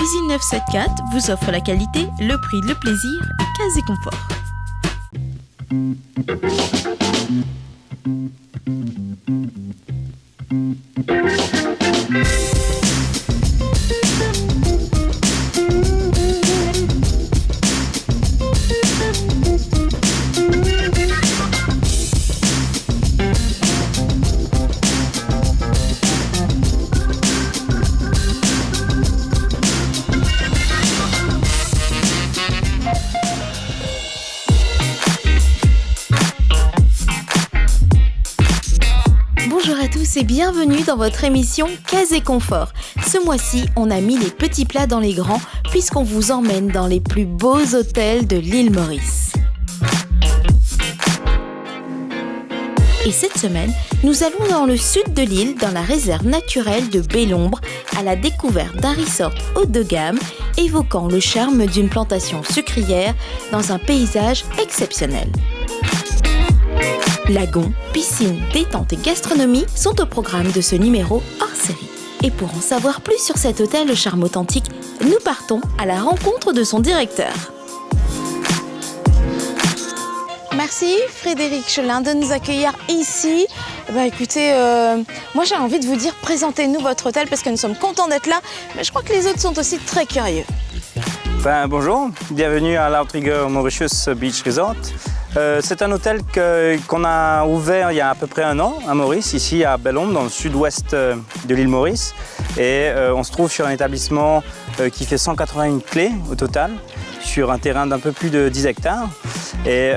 Cuisine 974 vous offre la qualité, le prix, le plaisir et Case et Confort. Bonjour à tous et bienvenue dans votre émission Case et Confort. Ce mois-ci, on a mis les petits plats dans les grands puisqu'on vous emmène dans les plus beaux hôtels de l'île Maurice. Et cette semaine, nous allons dans le sud de l'île, dans la réserve naturelle de Bellombre, à la découverte d'un resort haut de gamme, évoquant le charme d'une plantation sucrière dans un paysage exceptionnel. Lagons, piscines, détente et gastronomie sont au programme de ce numéro hors série. Et pour en savoir plus sur cet hôtel au charme authentique, nous partons à la rencontre de son directeur. Merci Frédéric Chelin de nous accueillir ici. Écoutez, moi j'ai envie de vous dire, présentez-nous votre hôtel parce que nous sommes contents d'être là, mais je crois que les autres sont aussi très curieux. Bonjour, bienvenue à l'Outrigger Mauritius Beach Resort. C'est un hôtel qu'on a ouvert il y a à peu près 1 an à Maurice, ici à Bellombre, dans le sud-ouest de l'île Maurice. Et on se trouve sur un établissement qui fait 181 clés au total, sur un terrain d'un peu plus de 10 hectares. Et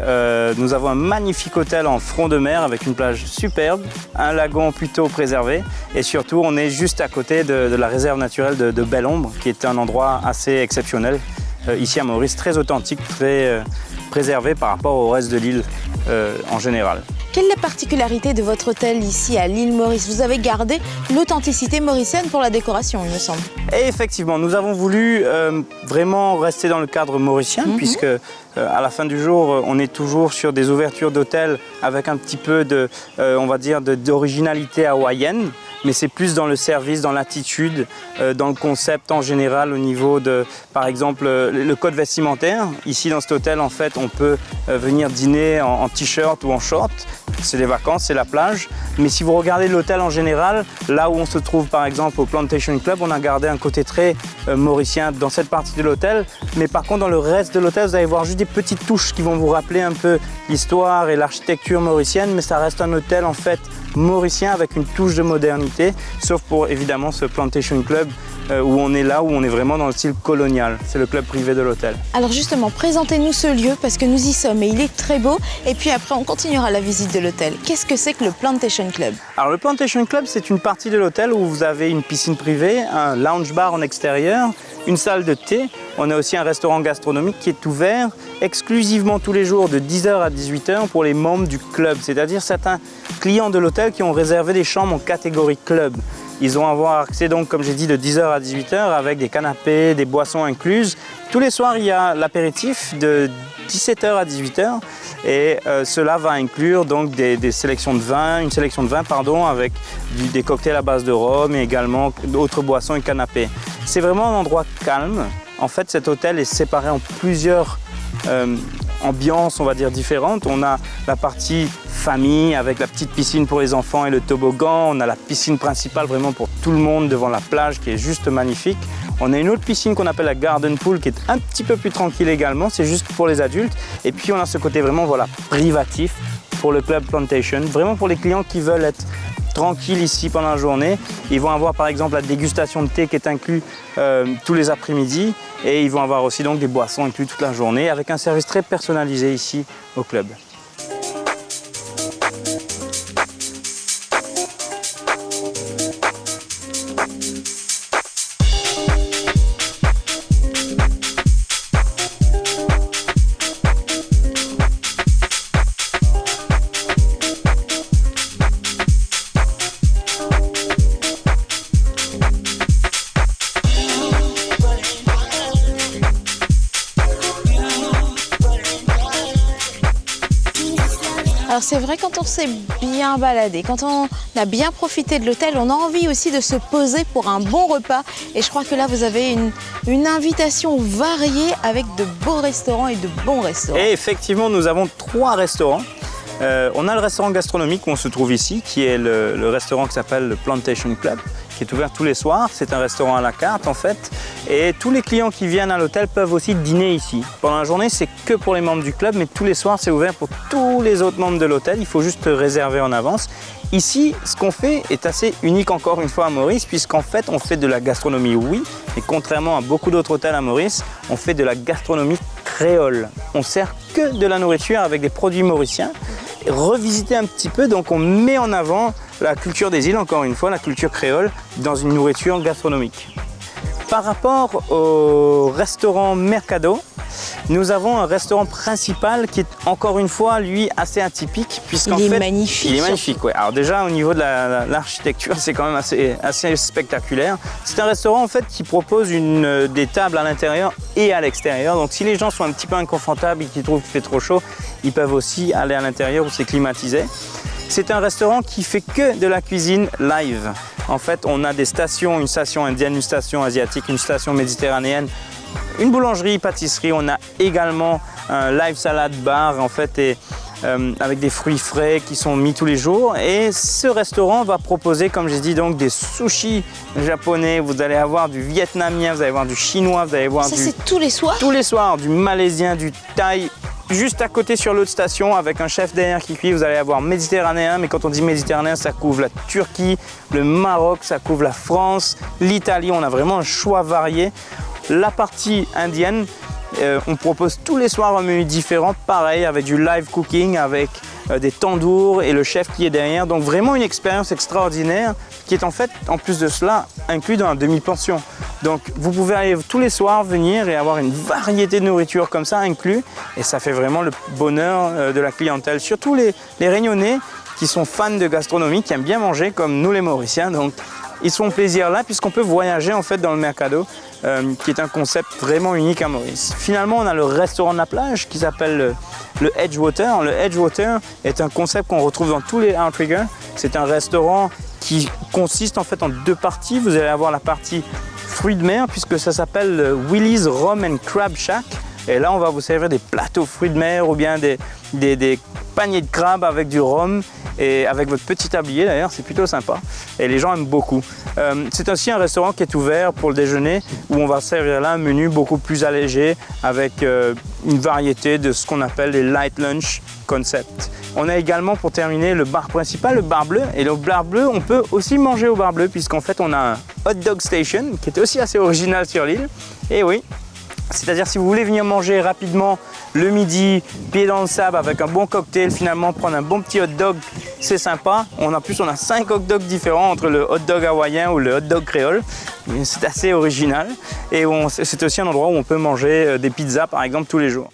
nous avons un magnifique hôtel en front de mer avec une plage superbe, un lagon plutôt préservé et surtout on est juste à côté de la réserve naturelle de Bellombre qui est un endroit assez exceptionnel ici à Maurice, très authentique, très préservé par rapport au reste de l'île en général. Quelle est la particularité de votre hôtel ici à l'île Maurice? Vous avez gardé l'authenticité mauricienne pour la décoration, il me semble. Et effectivement, nous avons voulu vraiment rester dans le cadre mauricien, puisque à la fin du jour, on est toujours sur des ouvertures d'hôtels avec un petit peu de, on va dire, d'originalité hawaïenne. Mais c'est plus dans le service, dans l'attitude, dans le concept en général au niveau de, par exemple, le code vestimentaire. Ici, dans cet hôtel, en fait, on peut venir dîner en t-shirt ou en short. C'est les vacances, c'est la plage. Mais si vous regardez l'hôtel en général, là où on se trouve, par exemple, au Plantation Club, on a gardé un côté très mauricien dans cette partie de l'hôtel. Mais par contre, dans le reste de l'hôtel, vous allez voir juste des petites touches qui vont vous rappeler un peu l'histoire et l'architecture mauricienne. Mais ça reste un hôtel, en fait, mauricien avec une touche de modernité, sauf pour évidemment ce Plantation Club où on est là, où on est vraiment dans le style colonial. C'est le club privé de l'hôtel. Alors justement, présentez-nous ce lieu parce que nous y sommes et il est très beau. Et puis après, on continuera la visite de l'hôtel. Qu'est-ce que c'est que le Plantation Club? Alors le Plantation Club, c'est une partie de l'hôtel où vous avez une piscine privée, un lounge bar en extérieur, une salle de thé. On a aussi un restaurant gastronomique qui est ouvert exclusivement tous les jours de 10h à 18h pour les membres du club, c'est-à-dire certains clients de l'hôtel qui ont réservé des chambres en catégorie club. Ils vont avoir accès donc, comme j'ai dit, de 10h à 18h avec des canapés, des boissons incluses. Tous les soirs, il y a l'apéritif de 17h à 18h et cela va inclure donc des sélections de vin, une sélection de vin avec des cocktails à base de rhum et également d'autres boissons et canapés. C'est vraiment un endroit calme. En fait, cet hôtel est séparé en plusieurs ambiances, on va dire, différentes. On a la partie famille avec la petite piscine pour les enfants et le toboggan. On a la piscine principale vraiment pour tout le monde devant la plage qui est juste magnifique. On a une autre piscine qu'on appelle la Garden Pool qui est un petit peu plus tranquille également, c'est juste pour les adultes. Et puis on a ce côté vraiment privatif pour le Club Plantation, vraiment pour les clients qui veulent être tranquilles ici pendant la journée. Ils vont avoir par exemple la dégustation de thé qui est inclus tous les après-midi et ils vont avoir aussi donc des boissons inclus toute la journée avec un service très personnalisé ici au club. Alors c'est vrai, quand on s'est bien baladé, quand on a bien profité de l'hôtel, on a envie aussi de se poser pour un bon repas. Et je crois que là, vous avez une invitation variée avec de beaux restaurants et de bons restaurants. Et effectivement, nous avons 3 restaurants. On a le restaurant gastronomique où on se trouve ici, qui est le restaurant qui s'appelle le Plantation Club, qui est ouvert tous les soirs. C'est un restaurant à la carte en fait. Et tous les clients qui viennent à l'hôtel peuvent aussi dîner ici. Pendant la journée, c'est que pour les membres du club, mais tous les soirs, c'est ouvert pour tous les autres membres de l'hôtel. Il faut juste réserver en avance. Ici, ce qu'on fait est assez unique encore une fois à Maurice, puisqu'en fait, on fait de la gastronomie, oui, mais contrairement à beaucoup d'autres hôtels à Maurice, on fait de la gastronomie créole. On sert que de la nourriture avec des produits mauriciens, revisiter un petit peu, donc on met en avant la culture des îles, encore une fois, la culture créole, dans une nourriture gastronomique. Par rapport au restaurant Mercado, nous avons un restaurant principal qui est encore une fois, lui, assez atypique. Il est magnifique. Il est magnifique, oui. Alors déjà, au niveau de l'architecture, c'est quand même assez spectaculaire. C'est un restaurant en fait qui propose des tables à l'intérieur et à l'extérieur. Donc si les gens sont un petit peu inconfortables et qu'ils trouvent qu'il fait trop chaud, ils peuvent aussi aller à l'intérieur où c'est climatisé. C'est un restaurant qui fait que de la cuisine live. En fait, on a des stations, une station indienne, une station asiatique, une station méditerranéenne, une boulangerie, pâtisserie. On a également un live salad bar en fait, avec des fruits frais qui sont mis tous les jours. Et ce restaurant va proposer, comme j'ai dit, donc des sushis japonais. Vous allez avoir du vietnamien, vous allez avoir du chinois, vous allez avoir Ça, c'est tous les soirs? Tous les soirs, du malaisien, du thaï. Juste à côté sur l'autre station, avec un chef derrière qui cuit, vous allez avoir méditerranéen. Mais quand on dit méditerranéen, ça couvre la Turquie, le Maroc, ça couvre la France, l'Italie. On a vraiment un choix varié. La partie indienne, on propose tous les soirs un menu différent, pareil, avec du live cooking, avec des tandoors et le chef qui est derrière. Donc vraiment une expérience extraordinaire qui est en fait, en plus de cela, inclus dans la demi-pension. Donc vous pouvez aller tous les soirs venir et avoir une variété de nourriture comme ça inclus. Et ça fait vraiment le bonheur de la clientèle. Surtout les Réunionnais qui sont fans de gastronomie, qui aiment bien manger comme nous les Mauriciens. Donc ils se font plaisir là puisqu'on peut voyager en fait dans le Mercado, qui est un concept vraiment unique à Maurice. Finalement, on a le restaurant de la plage qui s'appelle le Edgewater. Le Edgewater est un concept qu'on retrouve dans tous les outriggers. C'est un restaurant qui consiste en fait en 2 parties. Vous allez avoir la partie fruits de mer puisque ça s'appelle Willie's Rum and Crab Shack. Et là, on va vous servir des plateaux fruits de mer ou bien des paniers de crabes avec du rhum et avec votre petit tablier d'ailleurs, c'est plutôt sympa et les gens aiment beaucoup. C'est aussi un restaurant qui est ouvert pour le déjeuner où on va servir là un menu beaucoup plus allégé avec une variété de ce qu'on appelle les light lunch concept. On a également pour terminer le bar principal, le bar bleu. Et le bar bleu, on peut aussi manger au bar bleu puisqu'en fait on a un hot dog station qui est aussi assez original sur l'île. Et oui, c'est-à-dire si vous voulez venir manger rapidement le midi, pied dans le sable avec un bon cocktail, finalement prendre un bon petit hot dog, c'est sympa. En plus, on a 5 hot dogs différents entre le hot dog hawaïen ou le hot dog créole. C'est assez original. Et c'est aussi un endroit où on peut manger des pizzas par exemple tous les jours.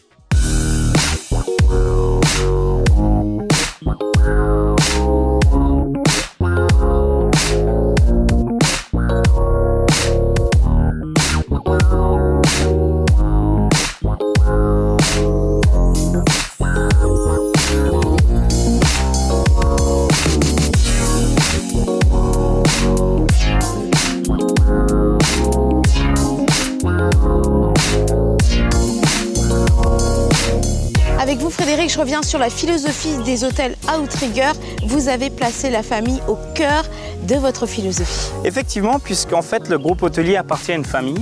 Avec vous, Frédéric, je reviens sur la philosophie des hôtels Outrigger. Vous avez placé la famille au cœur de votre philosophie. Effectivement, puisqu'en fait, le groupe hôtelier appartient à une famille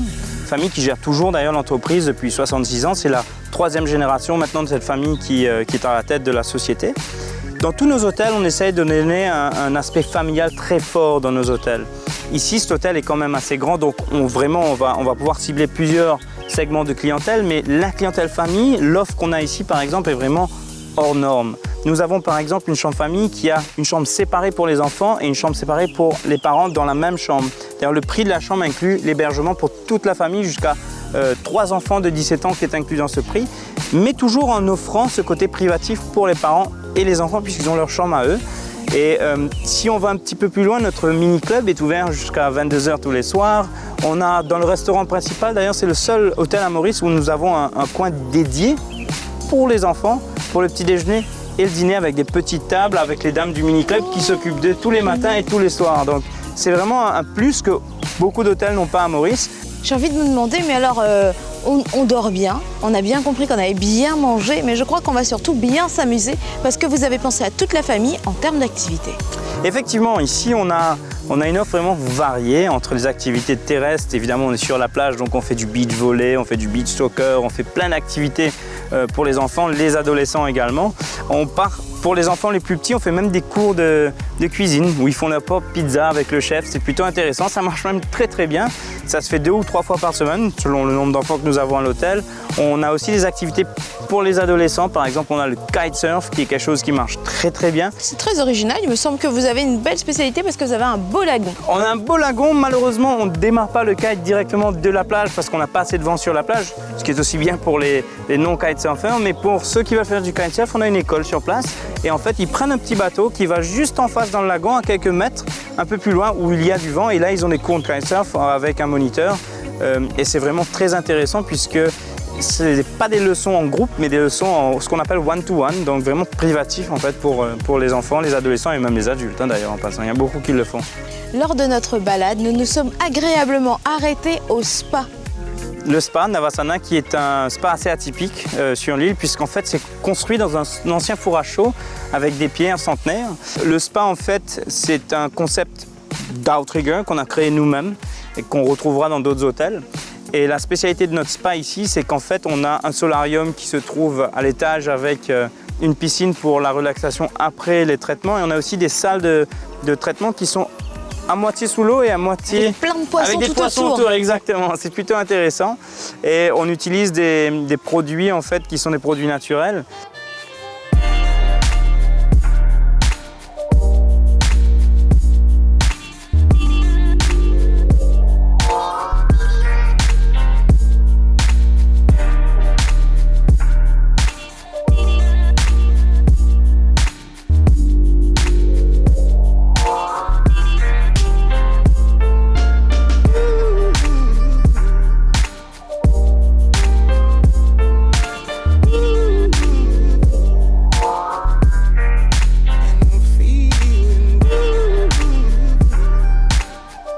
qui gère toujours d'ailleurs l'entreprise depuis 66 ans. C'est la 3e génération maintenant de cette famille qui est à la tête de la société. Dans tous nos hôtels, on essaye de donner un aspect familial très fort dans nos hôtels. Ici, cet hôtel est quand même assez grand, donc on va pouvoir cibler plusieurs segments de clientèle, mais la clientèle famille, l'offre qu'on a ici par exemple est vraiment hors norme. Nous avons par exemple une chambre famille qui a une chambre séparée pour les enfants et une chambre séparée pour les parents dans la même chambre. D'ailleurs, le prix de la chambre inclut l'hébergement pour toute la famille jusqu'à 3 enfants de 17 ans qui est inclus dans ce prix, mais toujours en offrant ce côté privatif pour les parents et les enfants puisqu'ils ont leur chambre à eux. Et si on va un petit peu plus loin, notre mini-club est ouvert jusqu'à 22 h tous les soirs. On a dans le restaurant principal, d'ailleurs c'est le seul hôtel à Maurice où nous avons un coin dédié pour les enfants, pour le petit déjeuner et le dîner avec des petites tables avec les dames du mini-club qui s'occupent d'eux tous les matins et tous les soirs. Donc c'est vraiment un plus que beaucoup d'hôtels n'ont pas à Maurice. J'ai envie de me demander, mais alors on dort bien, on a bien compris qu'on avait bien mangé, mais je crois qu'on va surtout bien s'amuser parce que vous avez pensé à toute la famille en termes d'activité. Effectivement, ici on a une offre vraiment variée entre les activités terrestres. Évidemment, on est sur la plage, donc on fait du beach volley, on fait du beach soccer, on fait plein d'activités pour les enfants, les adolescents également. Pour les enfants les plus petits, on fait même des cours de cuisine où ils font leur propre pizza avec le chef. C'est plutôt intéressant, ça marche même très bien. Ça se fait 2 ou 3 fois par semaine selon le nombre d'enfants que nous avons à l'hôtel. On a aussi des activités pour les adolescents. Par exemple, on a le kitesurf qui est quelque chose qui marche très bien. C'est très original, il me semble que vous avez une belle spécialité parce que vous avez un beau lagon. On a un beau lagon, malheureusement on ne démarre pas le kite directement de la plage parce qu'on n'a pas assez de vent sur la plage, ce qui est aussi bien pour les non-kitesurfers, mais pour ceux qui veulent faire du kitesurf, on a une école sur place et en fait ils prennent un petit bateau qui va juste en face dans le lagon à quelques mètres, un peu plus loin où il y a du vent et là ils ont des cours de kitesurf avec un moniteur et c'est vraiment très intéressant puisque ce n'est pas des leçons en groupe, mais des leçons en ce qu'on appelle one-to-one, donc vraiment privatif en fait pour les enfants, les adolescents et même les adultes d'ailleurs en passant. Il y a beaucoup qui le font. Lors de notre balade, nous nous sommes agréablement arrêtés au spa. Le spa Navasana qui est un spa assez atypique sur l'île puisqu'en fait c'est construit dans un ancien four à chaud avec des pierres centenaires. Le spa en fait c'est un concept d'outrigger qu'on a créé nous-mêmes et qu'on retrouvera dans d'autres hôtels. Et la spécialité de notre spa ici, c'est qu'en fait, on a un solarium qui se trouve à l'étage avec une piscine pour la relaxation après les traitements. Et on a aussi des salles de traitement qui sont à moitié sous l'eau et à moitié... Avec plein de poissons avec des poissons autour. Exactement, c'est plutôt intéressant. Et on utilise des produits en fait, qui sont des produits naturels.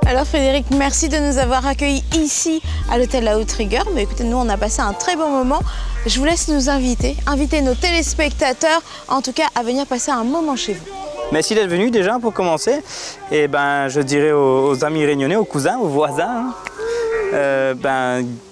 Alors Frédéric, merci de nous avoir accueillis ici à l'hôtel La Outrigger. Mais écoutez, nous on a passé un très bon moment. Je vous laisse nous inviter nos téléspectateurs, en tout cas à venir passer un moment chez vous. Merci d'être venu déjà pour commencer. Et je dirais aux amis réunionnais, aux cousins, aux voisins,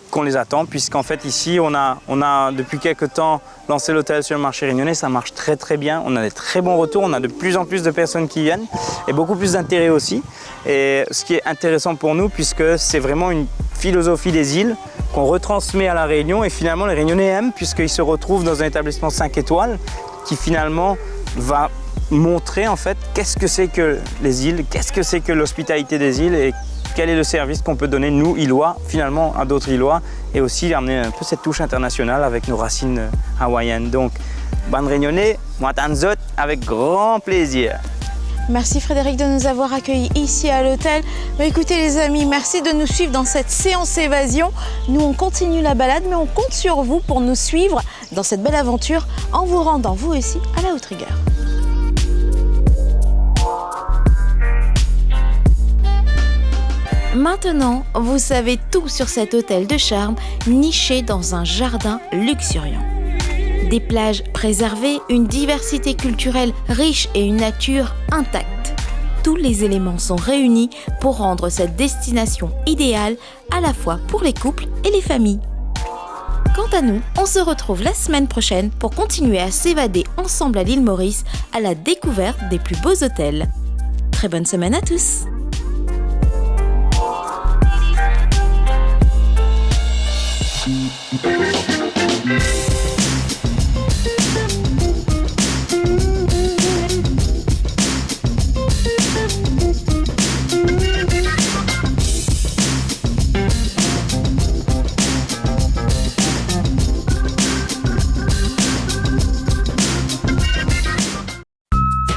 qu'on les attend puisqu'en fait ici on a depuis quelques temps lancé l'hôtel sur le marché réunionnais, ça marche très bien, on a des très bons retours, on a de plus en plus de personnes qui viennent et beaucoup plus d'intérêt aussi. Et ce qui est intéressant pour nous puisque c'est vraiment une philosophie des îles qu'on retransmet à la Réunion et finalement les Réunionnais aiment puisqu'ils se retrouvent dans un établissement 5 étoiles qui finalement va montrer en fait qu'est-ce que c'est que les îles, qu'est-ce que c'est que l'hospitalité des îles et quel est le service qu'on peut donner, nous, Îlois, finalement, à d'autres Îlois, et aussi amener un peu cette touche internationale avec nos racines hawaïennes. Donc, Ban Réunionnais, moi Tanzot, avec grand plaisir. Merci Frédéric de nous avoir accueillis ici à l'hôtel. Écoutez les amis, merci de nous suivre dans cette séance évasion. Nous, on continue la balade, mais on compte sur vous pour nous suivre dans cette belle aventure en vous rendant, vous aussi, à la Outrigger. Maintenant, vous savez tout sur cet hôtel de charme niché dans un jardin luxuriant. Des plages préservées, une diversité culturelle riche et une nature intacte. Tous les éléments sont réunis pour rendre cette destination idéale à la fois pour les couples et les familles. Quant à nous, on se retrouve la semaine prochaine pour continuer à s'évader ensemble à l'île Maurice à la découverte des plus beaux hôtels. Très bonne semaine à tous!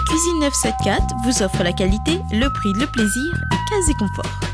Cuisine 974 vous offre la qualité, le prix, le plaisir et Casé Confort.